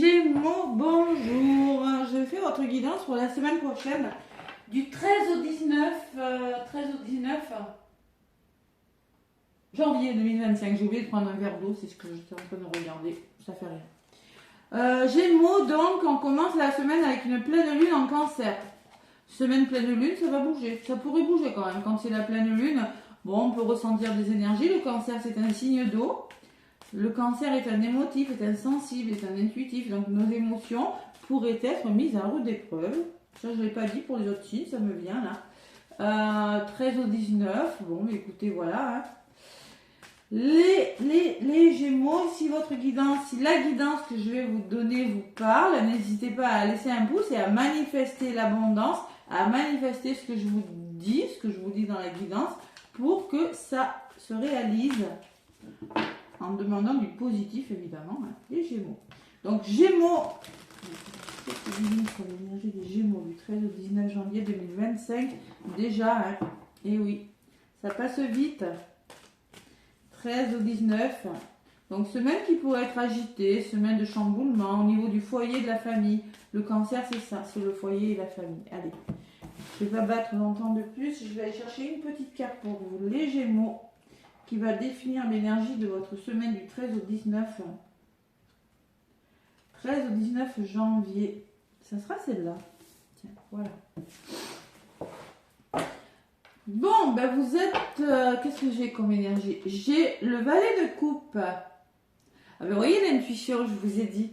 Gémeaux, bonjour. Je fais votre guidance pour la semaine prochaine du 13 au 19 janvier 2025. J'ai oublié de prendre un verre d'eau, c'est ce que j'étais en train de regarder, ça fait rien. Gémeaux, donc on commence la semaine avec une pleine lune en Cancer. Semaine pleine lune, ça va bouger, ça pourrait bouger quand même. Quand c'est la pleine lune, bon, on peut ressentir des énergies. Le Cancer, c'est un signe d'eau. Le Cancer est un émotif, est un sensible, est un intuitif, donc nos émotions pourraient être mises à rude épreuve. Ça, je ne l'ai pas dit pour les autres signes, ça me vient là. 13 au 19, bon, mais écoutez, voilà. Hein. Les Gémeaux, si votre guidance, si la guidance que je vais vous donner vous parle, n'hésitez pas à laisser un pouce et à manifester l'abondance, à manifester ce que je vous dis, dans la guidance, pour que ça se réalise. En demandant du positif, évidemment, hein, les Gémeaux. Donc, Gémeaux, sur l'énergie des Gémeaux du 13 au 19 janvier 2025, déjà, hein, et oui, ça passe vite, 13 au 19, donc semaine qui pourrait être agitée, semaine de chamboulement au niveau du foyer de la famille. Le Cancer, c'est ça, c'est le foyer et la famille. Allez, je ne vais pas battre longtemps de plus, je vais aller chercher une petite carte pour vous, les Gémeaux, qui va définir l'énergie de votre semaine du 13 au 19. 13 au 19 janvier. Ça sera celle-là. Tiens, voilà. Bon, ben vous êtes... qu'est-ce que j'ai comme énergie? J'ai le valet de coupe. Ah ben, vous voyez l'intuition, je vous ai dit.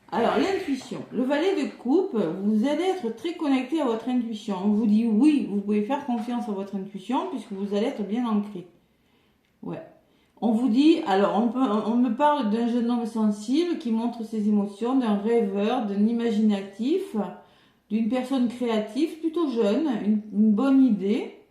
Alors, l'intuition. Le valet de coupe, vous allez être très connecté à votre intuition. On vous dit oui, vous pouvez faire confiance à votre intuition puisque vous allez être bien ancré. Ouais. On vous dit, alors on me parle d'un jeune homme sensible qui montre ses émotions, d'un rêveur, d'un imaginatif, d'une personne créative, plutôt jeune, une bonne idée.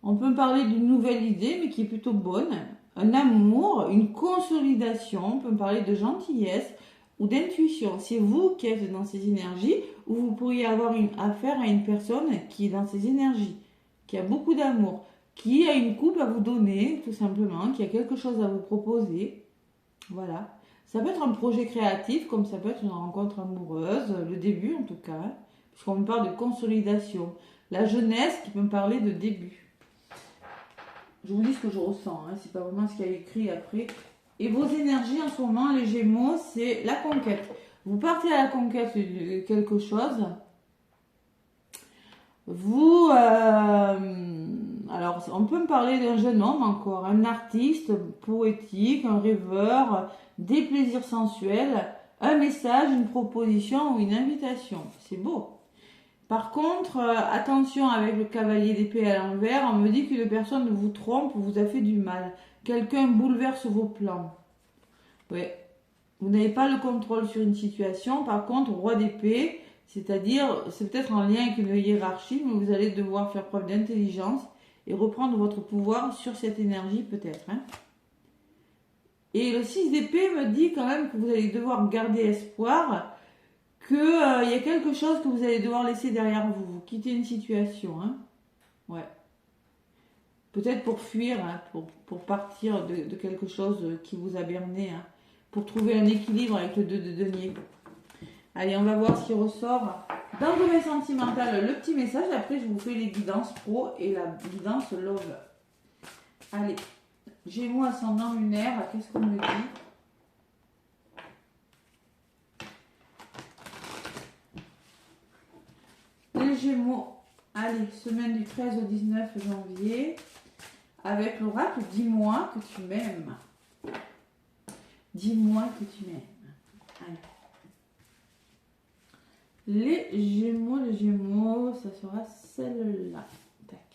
On peut me parler d'une nouvelle idée, mais qui est plutôt bonne. Un amour, une consolidation, on peut me parler de gentillesse ou d'intuition. C'est vous qui êtes dans ces énergies, ou vous pourriez avoir affaire à une personne qui est dans ces énergies, qui a beaucoup d'amour, qui a une coupe à vous donner, tout simplement, qui a quelque chose à vous proposer. Voilà. Ça peut être un projet créatif, comme ça peut être une rencontre amoureuse, le début en tout cas, puisqu'on me parle de consolidation. La jeunesse qui peut me parler de début. Je vous dis ce que je ressens, hein, c'est pas vraiment ce qu'il y a écrit après. Et vos énergies en ce moment, les Gémeaux, c'est la conquête. Vous partez à la conquête de quelque chose. Vous... alors, on peut me parler d'un jeune homme encore, un artiste poétique, un rêveur, des plaisirs sensuels, un message, une proposition ou une invitation. C'est beau. Par contre, attention avec le cavalier d'épée à l'envers, on me dit qu'une personne vous trompe ou vous a fait du mal. Quelqu'un bouleverse vos plans. Ouais. Vous n'avez pas le contrôle sur une situation. Par contre, roi d'épée, c'est-à-dire, c'est peut-être en lien avec une hiérarchie, mais vous allez devoir faire preuve d'intelligence et reprendre votre pouvoir sur cette énergie peut-être. Hein. Et le 6 d'épée me dit quand même que vous allez devoir garder espoir, qu'il y a quelque chose que vous allez devoir laisser derrière vous. Vous quittez une situation. Hein. Ouais. Peut-être pour fuir, hein, pour partir de quelque chose qui vous a berné, hein, pour trouver un équilibre avec le 2 de denier. Allez, on va voir ce qui ressort. Dans le domaine sentimental, le petit message. Après, je vous fais les guidances pro et la guidance love. Allez, Gémeaux ascendant lunaire. Qu'est-ce qu'on me dit? Les Gémeaux. Allez, semaine du 13 au 19 janvier. Avec l'oracle, dis-moi que tu m'aimes. Dis-moi que tu m'aimes. Allez. Les Gémeaux, ça sera celle-là. Tac.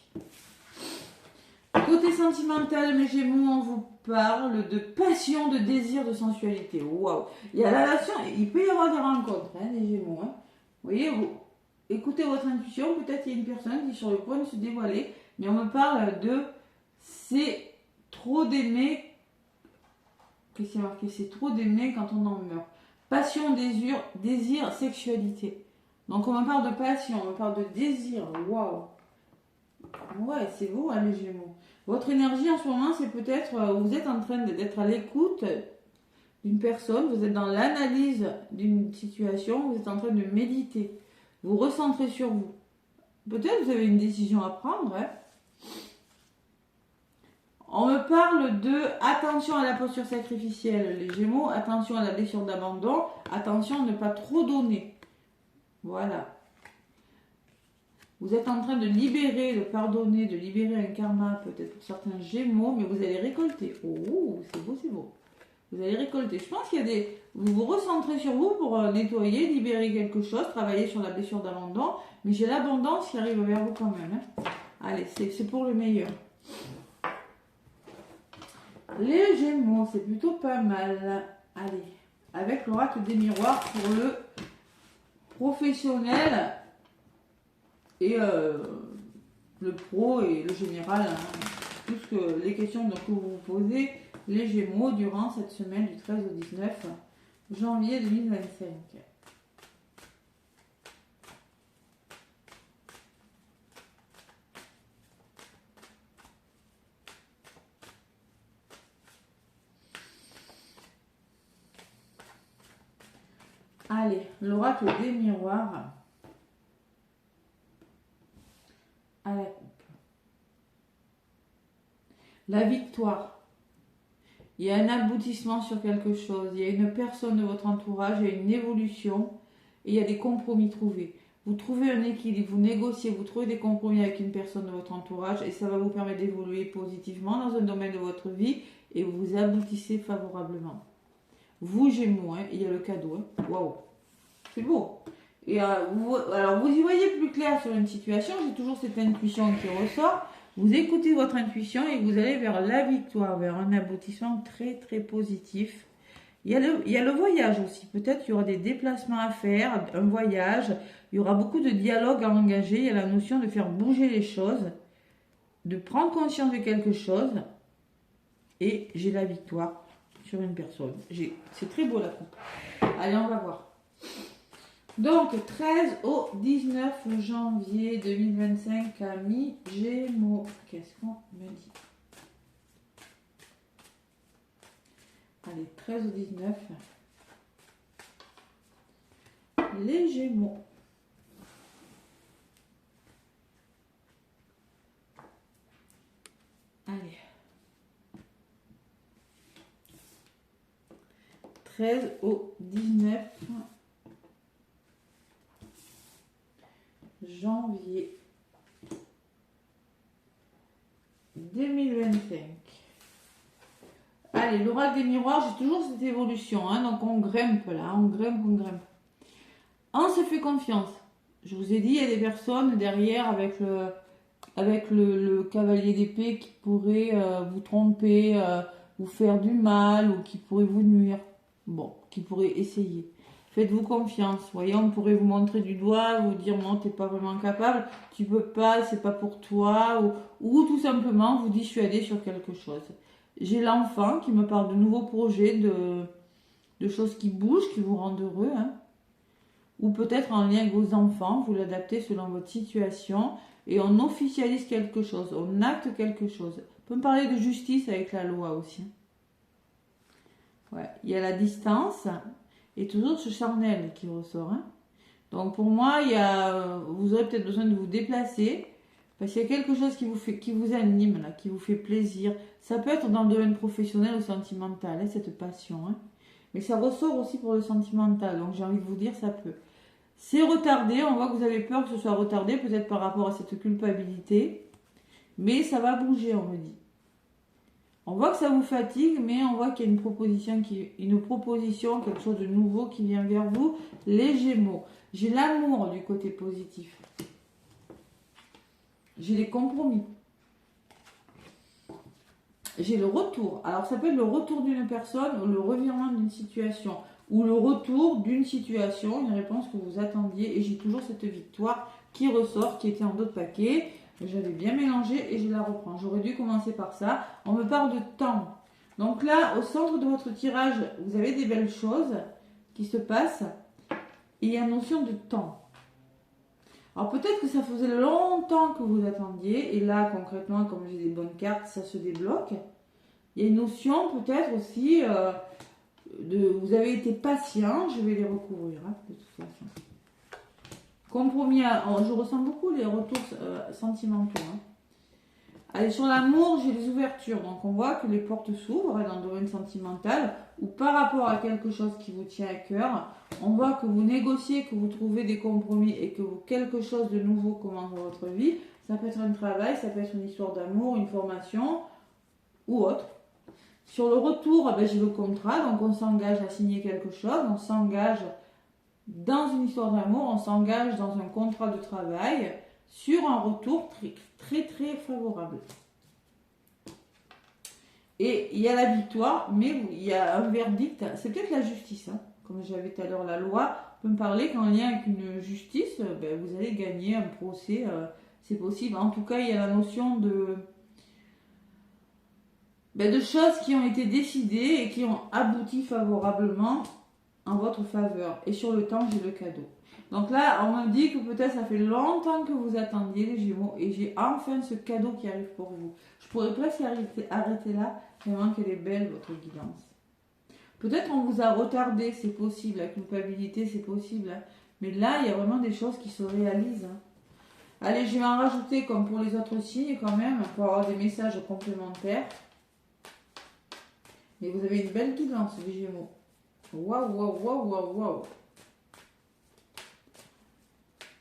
Côté sentimental, mes Gémeaux, on vous parle de passion, de désir, de sensualité. Waouh! Il y a la relation, il peut y avoir des rencontres, hein, les Gémeaux. Hein. Vous voyez, vous écoutez votre intuition, peut-être il y a une personne qui est sur le point de se dévoiler, mais on me parle de c'est trop d'aimer. Qu'est-ce qu'il y a marqué? C'est trop d'aimer quand on en meurt. Passion, désir, sexualité. Donc on me parle de passion, on me parle de désir. Waouh! Ouais, c'est beau, hein, les Gémeaux. Votre énergie en ce moment, c'est peut-être, vous êtes en train d'être à l'écoute d'une personne, vous êtes dans l'analyse d'une situation, vous êtes en train de méditer. Vous recentrez sur vous. Peut-être vous avez une décision à prendre. Hein. On me parle de attention à la posture sacrificielle, les Gémeaux, attention à la blessure d'abandon, attention à ne pas trop donner. Voilà. Vous êtes en train de libérer, de pardonner, de libérer un karma, peut-être pour certains Gémeaux, mais vous allez récolter. Oh, c'est beau, c'est beau. Vous allez récolter. Je pense qu'il y a des... Vous vous recentrez sur vous pour nettoyer, libérer quelque chose, travailler sur la blessure d'abandon, mais j'ai l'abondance qui arrive vers vous quand même. Hein. Allez, c'est pour le meilleur. Les Gémeaux, c'est plutôt pas mal. Allez, avec l'oracle des miroirs pour le professionnel et le pro et le général. Hein. Tout ce que les questions que vous vous posez, les Gémeaux, durant cette semaine du 13 au 19 janvier 2025. Allez, l'oracle des miroirs à la coupe. La victoire. Il y a un aboutissement sur quelque chose. Il y a une personne de votre entourage, il y a une évolution et il y a des compromis trouvés. Vous trouvez un équilibre, vous négociez, vous trouvez des compromis avec une personne de votre entourage et ça va vous permettre d'évoluer positivement dans un domaine de votre vie et vous aboutissez favorablement. Vous, Gémeaux, hein, il y a le cadeau. Hein. Waouh, c'est beau. Et alors, vous y voyez plus clair sur une situation. J'ai toujours cette intuition qui ressort. Vous écoutez votre intuition et vous allez vers la victoire, vers un aboutissement très très positif. Il y a le voyage aussi. Peut-être qu'il y aura des déplacements à faire, un voyage. Il y aura beaucoup de dialogues à engager. Il y a la notion de faire bouger les choses, de prendre conscience de quelque chose. Et j'ai la victoire sur une personne. C'est très beau la coupe. Allez, on va voir. Donc, 13 au 19 janvier 2025, amis Gémeaux. Qu'est-ce qu'on me dit? Allez, 13 au 19. Les Gémeaux. Allez. 13 au 19 janvier 2025. Allez, l'oracle des miroirs, j'ai toujours cette évolution. Hein, donc on grimpe là, on grimpe. On se fait confiance. Je vous ai dit, il y a des personnes derrière avec le cavalier d'épée qui pourrait vous tromper, vous faire du mal ou qui pourrait vous nuire. Bon, qui pourrait essayer. Faites-vous confiance. Voyez, on pourrait vous montrer du doigt, vous dire non, t'es pas vraiment capable, tu peux pas, c'est pas pour toi, ou tout simplement vous dissuader sur quelque chose. J'ai l'enfant qui me parle de nouveaux projets, de choses qui bougent, qui vous rendent heureux, hein. Ou peut-être en lien avec vos enfants, vous l'adaptez selon votre situation et on officialise quelque chose, on acte quelque chose. On peut me parler de justice avec la loi aussi. Ouais. Il y a la distance et toujours ce charnel qui ressort. Hein. Donc pour moi, vous aurez peut-être besoin de vous déplacer parce qu'il y a quelque chose qui vous anime, là, qui vous fait plaisir. Ça peut être dans le domaine professionnel ou sentimental, hein, cette passion. Hein. Mais ça ressort aussi pour le sentimental. Donc j'ai envie de vous dire, ça peut. C'est retardé, on voit que vous avez peur que ce soit retardé, peut-être par rapport à cette culpabilité. Mais ça va bouger, on me dit. On voit que ça vous fatigue, mais on voit qu'il y a une proposition, quelque chose de nouveau qui vient vers vous. Les Gémeaux. J'ai l'amour du côté positif. J'ai les compromis. J'ai le retour. Alors ça peut être le retour d'une personne ou le revirement d'une situation. Ou le retour d'une situation, une réponse que vous attendiez. Et j'ai toujours cette victoire qui ressort, qui était en d'autres paquets. J'avais bien mélangé et je la reprends. J'aurais dû commencer par ça. On me parle de temps. Donc là, au centre de votre tirage, vous avez des belles choses qui se passent. Et il y a une notion de temps. Alors peut-être que ça faisait longtemps que vous attendiez. Et là, concrètement, comme j'ai des bonnes cartes, ça se débloque. Il y a une notion peut-être aussi vous avez été patient, je vais les recouvrir hein, de toute façon. Compromis, je ressens beaucoup les retours sentimentaux. Hein. Allez, sur l'amour, j'ai des ouvertures. Donc, on voit que les portes s'ouvrent dans le domaine sentimental ou par rapport à quelque chose qui vous tient à cœur. On voit que vous négociez, que vous trouvez des compromis et que quelque chose de nouveau commence dans votre vie. Ça peut être un travail, ça peut être une histoire d'amour, une formation ou autre. Sur le retour, j'ai le contrat. Donc, on s'engage à signer quelque chose. On s'engage dans une histoire d'amour. On s'engage dans un contrat de travail sur un retour très favorable. Et il y a la victoire, mais il y a un verdict. C'est peut-être la justice. Hein. Comme j'avais tout à l'heure, la loi peut me parler qu'en lien avec une justice, vous allez gagner un procès. C'est possible. En tout cas, il y a la notion de choses qui ont été décidées et qui ont abouti favorablement en votre faveur. Et sur le temps, j'ai le cadeau. Donc là, on me dit que peut-être ça fait longtemps que vous attendiez les Gémeaux et j'ai enfin ce cadeau qui arrive pour vous. Je pourrais presque arrêter là, vraiment qu'elle est belle votre guidance. Peut-être on vous a retardé, c'est possible, la culpabilité c'est possible, hein. Mais là il y a vraiment des choses qui se réalisent. Hein. Allez, je vais en rajouter comme pour les autres signes quand même, pour avoir des messages complémentaires. Mais vous avez une belle guidance les Gémeaux. Waouh.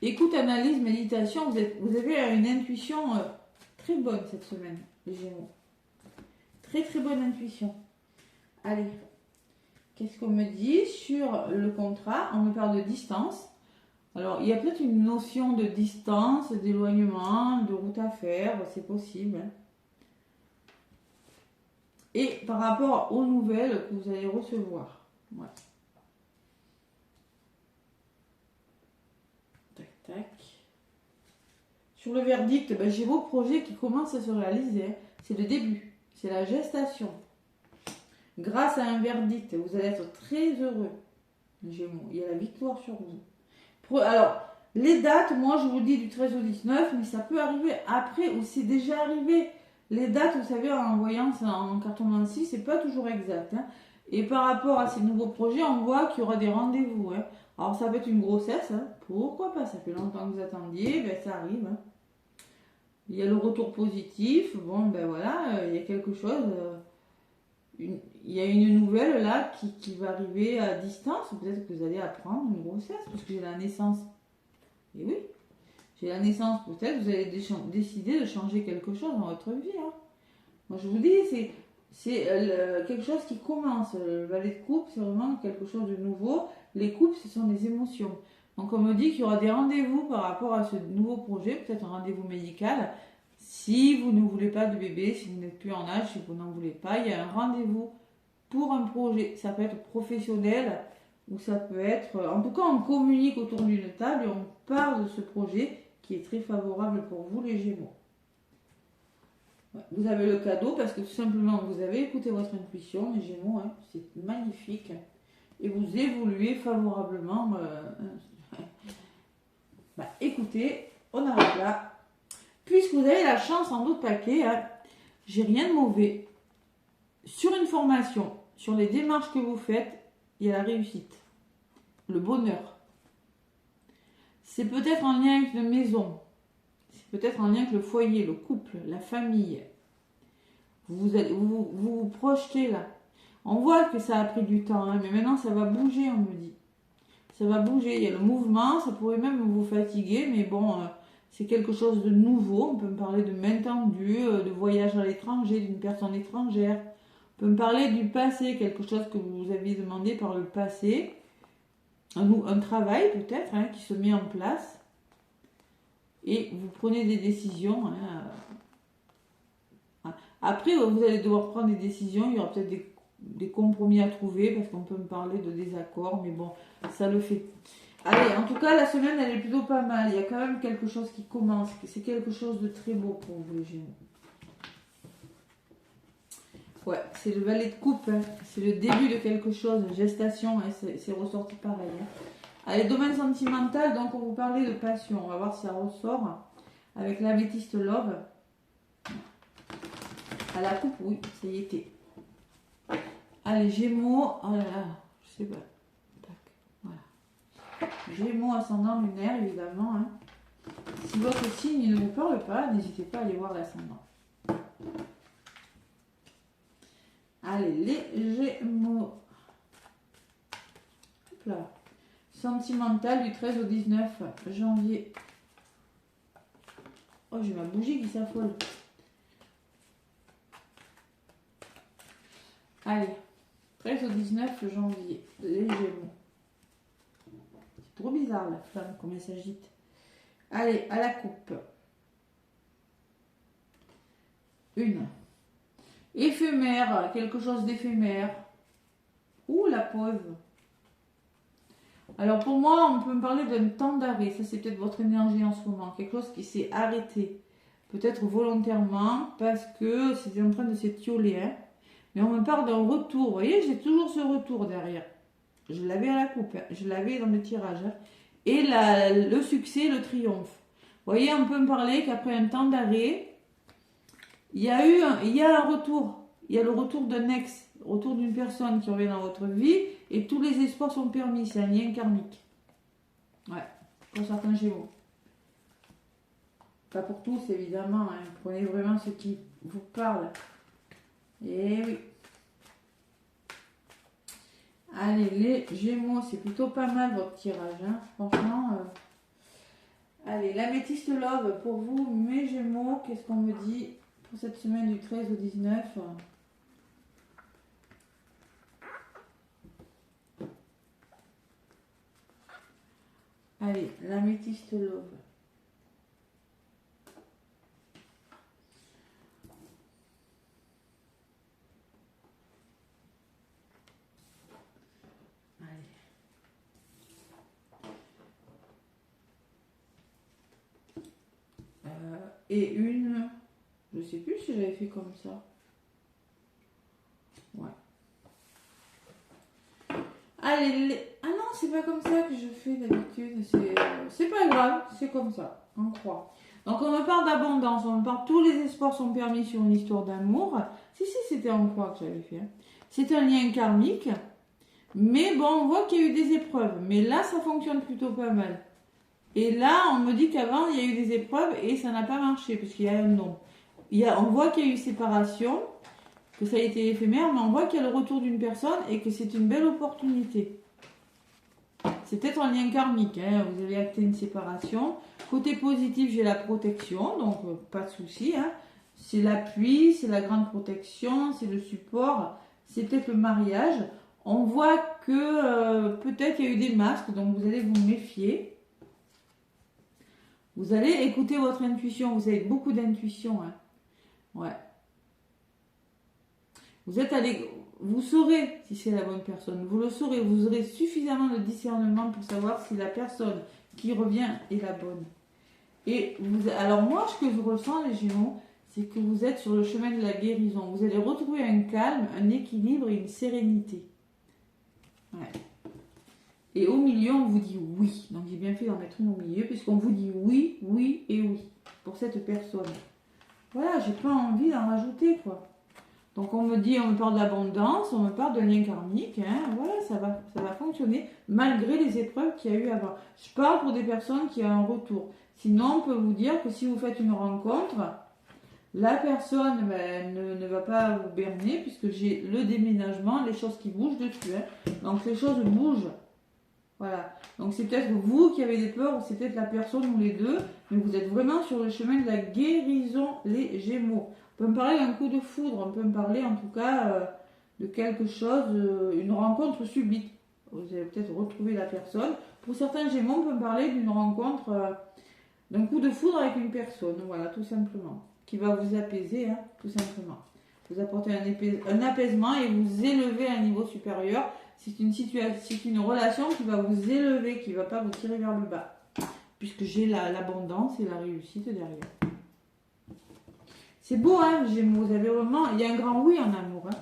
Écoute, analyse, méditation, vous avez une intuition très bonne cette semaine, les Gémeaux. Très bonne intuition. Allez, qu'est-ce qu'on me dit sur le contrat? On me parle de distance. Alors, il y a peut-être une notion de distance, d'éloignement, de route à faire, c'est possible. Et par rapport aux nouvelles que vous allez recevoir. Ouais. Tac. Sur le verdict, j'ai vos projets qui commencent à se réaliser. C'est le début, c'est la gestation. Grâce à un verdict, vous allez être très heureux. Gémeaux, il y a la victoire sur vous. Alors, les dates, moi je vous dis du 13 au 19, mais ça peut arriver après ou c'est déjà arrivé. Les dates, vous savez, en voyance, en cartomancie, c'est pas toujours exact. Hein. Et par rapport à ces nouveaux projets, on voit qu'il y aura des rendez-vous. Hein. Alors, ça peut être une grossesse. Hein. Pourquoi pas? Ça fait longtemps que vous attendiez. Ça arrive. Hein. Il y a le retour positif. Bon, voilà, il y a quelque chose. Il y a une nouvelle là qui va arriver à distance. Peut-être que vous allez apprendre une grossesse parce que j'ai la naissance. Et oui, j'ai la naissance. Peut-être que vous allez décider de changer quelque chose dans votre vie. Hein. Moi, je vous dis, c'est quelque chose qui commence. Le valet de coupe, c'est vraiment quelque chose de nouveau. Les coupes, ce sont des émotions. Donc, on me dit qu'il y aura des rendez-vous par rapport à ce nouveau projet, peut-être un rendez-vous médical. Si vous ne voulez pas de bébé, si vous n'êtes plus en âge, si vous n'en voulez pas, il y a un rendez-vous pour un projet. Ça peut être professionnel ou ça peut être... En tout cas, on communique autour d'une table et on parle de ce projet qui est très favorable pour vous, les Gémeaux. Vous avez le cadeau parce que tout simplement, vous avez écouté votre intuition, les Gémeaux. Hein, c'est magnifique. Et vous évoluez favorablement. Écoutez, on arrête là. Puisque vous avez la chance en d'autres paquets, hein, j'ai rien de mauvais. Sur une formation, sur les démarches que vous faites, il y a la réussite, le bonheur. C'est peut-être en lien avec la maison, c'est peut-être en lien avec le foyer, le couple, la famille. Vous vous projetez là. On voit que ça a pris du temps, hein, mais maintenant ça va bouger, on me dit. Ça va bouger, il y a le mouvement, ça pourrait même vous fatiguer, mais bon... c'est quelque chose de nouveau. On peut me parler de main tendue, de voyage à l'étranger, d'une personne étrangère. On peut me parler du passé, quelque chose que vous aviez demandé par le passé. Un travail peut-être qui se met en place. Et vous prenez des décisions. Après, vous allez devoir prendre des décisions. Il y aura peut-être des compromis à trouver parce qu'on peut me parler de désaccords. Mais bon, ça le fait. Allez, en tout cas, la semaine, elle est plutôt pas mal. Il y a quand même quelque chose qui commence. C'est quelque chose de très beau pour vous, les Gémeaux. Ouais, c'est le valet de coupe. Hein. C'est le début de quelque chose, gestation. Hein. C'est ressorti pareil. Hein. Allez, domaine sentimental. Donc, on vous parlait de passion. On va voir si ça ressort. Avec l'améthyste love. À la coupe, oui, ça y était. Allez, Gémeaux. Oh là là, je sais pas. Tac, voilà. Gémeaux, ascendant lunaire, évidemment. Hein. Si votre signe ne vous parle pas, n'hésitez pas à aller voir l'ascendant. Allez, les Gémeaux. Hop là. Sentimental du 13 au 19 janvier. Oh, j'ai ma bougie qui s'affole. Allez, 13 au 19 janvier, les Gémeaux. C'est trop bizarre la flamme, comme elle s'agite. Allez, à la coupe. Une. Éphémère, quelque chose d'éphémère. Ouh, la pause. Alors pour moi, on peut me parler d'un temps d'arrêt. Ça, c'est peut-être votre énergie en ce moment. Quelque chose qui s'est arrêté. Peut-être volontairement, parce que c'était en train de s'étioler. Hein. Mais on me parle d'un retour. Vous voyez, j'ai toujours ce retour derrière. Je l'avais à la coupe. Hein. Je l'avais dans le tirage. Hein. Et le succès, le triomphe. Vous voyez, on peut me parler qu'après un temps d'arrêt, il y a un retour. Il y a le retour d'un ex. Retour d'une personne qui revient dans votre vie. Et tous les espoirs sont permis. C'est un lien karmique. Ouais. Pour certains Gémeaux. Pas pour tous, évidemment. Hein. Prenez vraiment ce qui vous parle. Et oui. Allez, les Gémeaux, c'est plutôt pas mal votre tirage. Hein. Franchement. Allez, l'améthyste love pour vous, mes Gémeaux. Qu'est-ce qu'on me dit pour cette semaine du 13 au 19 ? Allez, l'améthyste love. Et une, je sais plus si j'avais fait comme ça. Ouais. Allez, ah non, c'est pas comme ça que je fais d'habitude. C'est pas grave, c'est comme ça. On croit. Donc on me parle d'abondance, on me parle tous les espoirs sont permis sur une histoire d'amour. Si, c'était en croix que j'avais fait. Hein. C'est un lien karmique. Mais bon, on voit qu'il y a eu des épreuves. Mais là, ça fonctionne plutôt pas mal. Et là, on me dit qu'avant, il y a eu des épreuves et ça n'a pas marché, puisqu'il y a un non. On voit qu'il y a eu séparation, que ça a été éphémère, mais on voit qu'il y a le retour d'une personne et que c'est une belle opportunité. C'est peut-être un lien karmique, hein, vous avez acté une séparation. Côté positif, j'ai la protection, donc pas de souci. Hein. C'est l'appui, c'est la grande protection, c'est le support, c'est peut-être le mariage. On voit que peut-être il y a eu des masques, donc vous allez vous méfier. Vous allez écouter votre intuition. Vous avez beaucoup d'intuition. Hein. Ouais. Vous saurez si c'est la bonne personne. Vous le saurez. Vous aurez suffisamment de discernement pour savoir si la personne qui revient est la bonne. Et alors moi, ce que je ressens, les Gémeaux, c'est que vous êtes sur le chemin de la guérison. Vous allez retrouver un calme, un équilibre et une sérénité. Ouais. Et au milieu, on vous dit oui. Donc j'ai bien fait d'en mettre une au milieu, puisqu'on vous dit oui, oui et oui pour cette personne. Voilà, j'ai pas envie d'en rajouter, quoi. Donc on me parle d'abondance, on me parle de lien karmique, hein. Voilà, ça va fonctionner malgré les épreuves qu'il y a eu avant. Je parle pour des personnes qui ont un retour. Sinon, on peut vous dire que si vous faites une rencontre, la personne ne va pas vous berner, puisque j'ai le déménagement, les choses qui bougent dessus. Hein. Donc les choses bougent. Voilà, donc c'est peut-être vous qui avez des peurs, ou c'est peut-être la personne ou les deux, mais vous êtes vraiment sur le chemin de la guérison, les Gémeaux. On peut me parler d'un coup de foudre, on peut me parler en tout cas de quelque chose, une rencontre subite. Vous allez peut-être retrouver la personne. Pour certains Gémeaux, on peut me parler d'une rencontre, d'un coup de foudre avec une personne, voilà, tout simplement, qui va vous apaiser, hein, tout simplement. Vous apporter un apaisement et vous élever à un niveau supérieur. C'est une relation qui va vous élever, qui ne va pas vous tirer vers le bas. Puisque j'ai l'abondance et la réussite derrière. C'est beau, hein, Gémeaux. Vous avez vraiment... Il y a un grand oui en amour. Hein.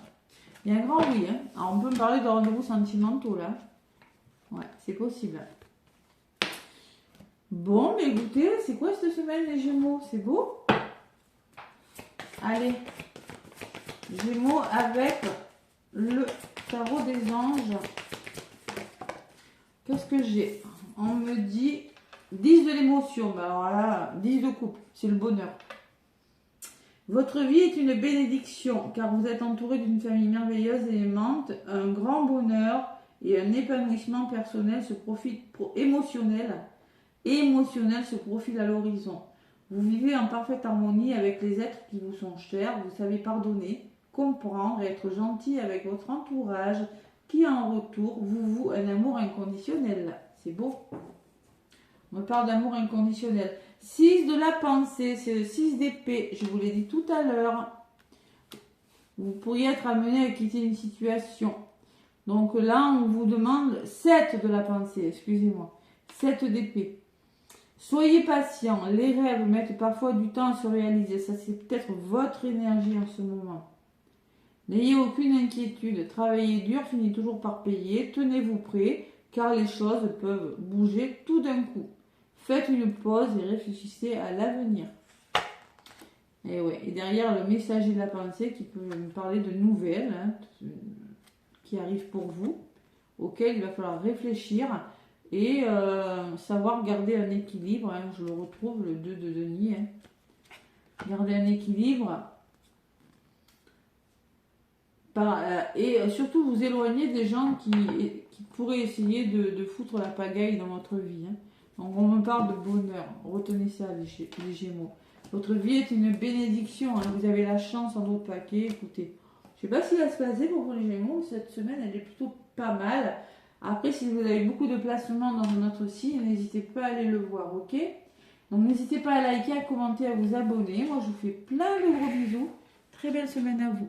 Il y a un grand oui. Hein. Alors, on peut me parler de rendez-vous sentimentaux, là. Ouais, c'est possible. Bon, mais écoutez, c'est quoi cette semaine, les Gémeaux? C'est beau? Allez. Gémeaux avec le tarot des anges. Qu'est-ce que j'ai? On me dit 10 de l'émotion. Ben alors là, 10 de couple, c'est le bonheur. Votre vie est une bénédiction car vous êtes entouré d'une famille merveilleuse et aimante. Un grand bonheur et un épanouissement personnel émotionnel se profile à l'horizon. Vous vivez en parfaite harmonie avec les êtres qui vous sont chers. Vous savez pardonner, comprendre et être gentil avec votre entourage qui en retour vous voue un amour inconditionnel. C'est beau. On me parle d'amour inconditionnel. 6 de la pensée, c'est le 6 d'épée. Je vous l'ai dit tout à l'heure. Vous pourriez être amené à quitter une situation. Donc là, on vous demande 7 de la pensée, excusez-moi. 7 d'épée. Soyez patient. Les rêves mettent parfois du temps à se réaliser. Ça, c'est peut-être votre énergie en ce moment. N'ayez aucune inquiétude. Travaillez dur, finit toujours par payer. Tenez-vous prêt, car les choses peuvent bouger tout d'un coup. Faites une pause et réfléchissez à l'avenir. Et ouais. Et derrière le messager de la pensée qui peut me parler de nouvelles qui arrivent pour vous, auxquelles il va falloir réfléchir et savoir garder un équilibre. Je le retrouve, le 2 de denier. Garder un équilibre. Et surtout vous éloigner des gens qui pourraient essayer de foutre la pagaille dans votre vie. Donc on me parle de bonheur. Retenez ça, les Gémeaux. Votre vie est une bénédiction. Vous avez la chance en autre paquet. Écoutez, je ne sais pas si ça se passait pour les Gémeaux. Cette semaine, elle est plutôt pas mal. Après, si vous avez beaucoup de placements dans notre site, n'hésitez pas à aller le voir, ok? Donc n'hésitez pas à liker, à commenter, à vous abonner. Moi, je vous fais plein de gros bisous. Très belle semaine à vous.